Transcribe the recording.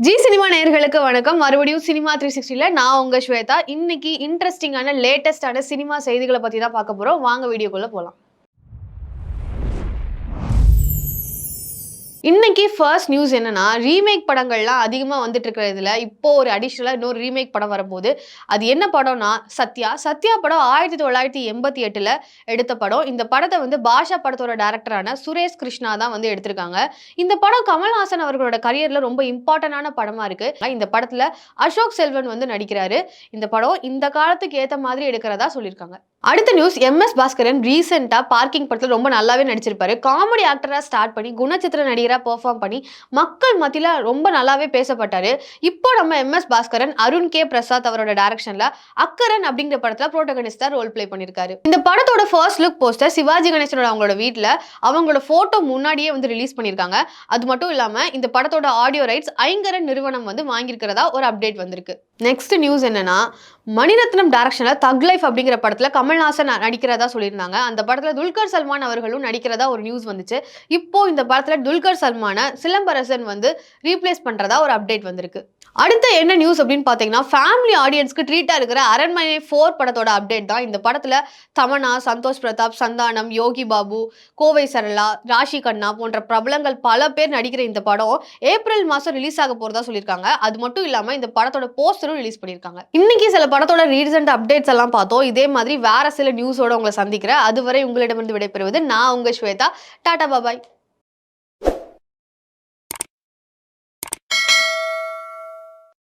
G cinema நேயர்களுக்கு வணக்கம். மறுபடியும் சினிமா 360ல நான் உங்க ஸ்வேதா. இன்னைக்கு இன்ட்ரெஸ்டிங்கான லேட்டஸ்டான சினிமா செய்திகள பத்தி தான் பார்க்க போறோம். வாங்க வீடியோக்குள்ள போலாம். இன்னைக்கு ஃபர்ஸ்ட் நியூஸ் என்னன்னா, ரீமேக் படங்கள்லாம் அதிகமா வந்துட்டு இருக்கிறதுல, இப்போ ஒரு அடிஷனலா இன்னொரு ரீமேக் படம் வரப்போது. அது என்ன படம்னா, சத்யா. சத்யா படம் 1988ல எடுத்த படம். இந்த படத்த பாஷா படத்தோட டைரக்டரான சுரேஷ் கிருஷ்ணா தான் எடுத்திருக்காங்க. இந்த படம் கமல்ஹாசன் அவர்களோட கரியர்ல ரொம்ப இம்பார்ட்டன்டான படமா இருக்கு. இந்த படத்துல அசோக் செல்வன் நடிக்கிறாரு. இந்த படம் இந்த காலத்துக்கு ஏத்த மாதிரி எடுக்கிறதா சொல்லியிருக்காங்க. அடுத்த நியூஸ் எம்.எஸ். பாஸ்கரன் ரீசெண்டா பார்க்கிங் படத்துல ரொம்ப நல்லாவே நடிச்சிருப்பாரு. காமெடி ஆக்டரா ஸ்டார்ட் பண்ணி குணச்சித்திர நடிகரா பெர்ஃபார்ம் பண்ணி மக்கள் மத்தியில ரொம்ப நல்லாவே பேசப்பட்டாரு. இப்போ நம்ம எம்.எஸ். பாஸ்கரன் அருண் கே பிரசாத் அவரோட டைரக்ஷன்ல அக்கரன் அப்படிங்கிற படத்துல புரோட்டகனிஸ்டா ரோல் பிளே பண்ணிருக்காரு. இந்த படத்தோட ஃபர்ஸ்ட் லுக் போஸ்டர் சிவாஜி கணேசனோட அவங்களோட வீட்ல அவங்களோட போட்டோ முன்னாடியே ரிலீஸ் பண்ணிருக்காங்க. அது மட்டும் இல்லாம இந்த படத்தோட ஆடியோ ரைட்ஸ் ஐங்கரன் நிறுவனம் வாங்கியிருக்கிறதா ஒரு அப்டேட் வந்திருக்கு. நெக்ஸ்ட் நியூஸ் என்னன்னா, மணிரத்னம் டைரக்ஷன்ல தக் லைஃப் அப்படிங்கிற படத்துல கமல்ஹாசன் நடிக்கிறதா சொல்லியிருந்தாங்க. அந்த படத்துல துல்கர் சல்மான் அவர்களும் நடிக்கிறதா ஒரு நியூஸ் வந்துச்சு. இப்போ இந்த படத்துல துல்கர் சல்மான சிலம்பரசன் ரீப்ளேஸ் பண்றதா ஒரு அப்டேட் வந்திருக்கு. அடுத்து என்ன நியூஸ் அப்படின்னு பாத்தீங்கன்னா, ஃபேமிலி ஆடியன்ஸ்க்கு ட்ரீட்டா இருக்கிற அரண்மனை 4 படத்தோட அப்டேட் தான். இந்த படத்துல தமன்னா, சந்தோஷ் பிரதாப், சந்தானம், யோகி பாபு, கோவை சரளா, ராஷி கண்ணா போன்ற பிரபலங்கள் பல பேர் நடிக்கிற இந்த படம் ஏப்ரல் மாசம் ரிலீஸ் ஆக போறதா சொல்லியிருக்காங்க. அது மட்டும் இல்லாம இந்த படத்தோட போஸ்டரும் ரிலீஸ் பண்ணியிருக்காங்க. இன்னைக்கு சில படத்தோட ரீசெண்ட் அப்டேட்ஸ் எல்லாம் பார்த்தோம். இதே மாதிரி வேற சில நியூஸோட உங்களை சந்திக்கிறேன். அதுவரை உங்களிடமிருந்து விடைபெறுவது நான் உங்க ஸ்வேதா. டாடா பாபாய்.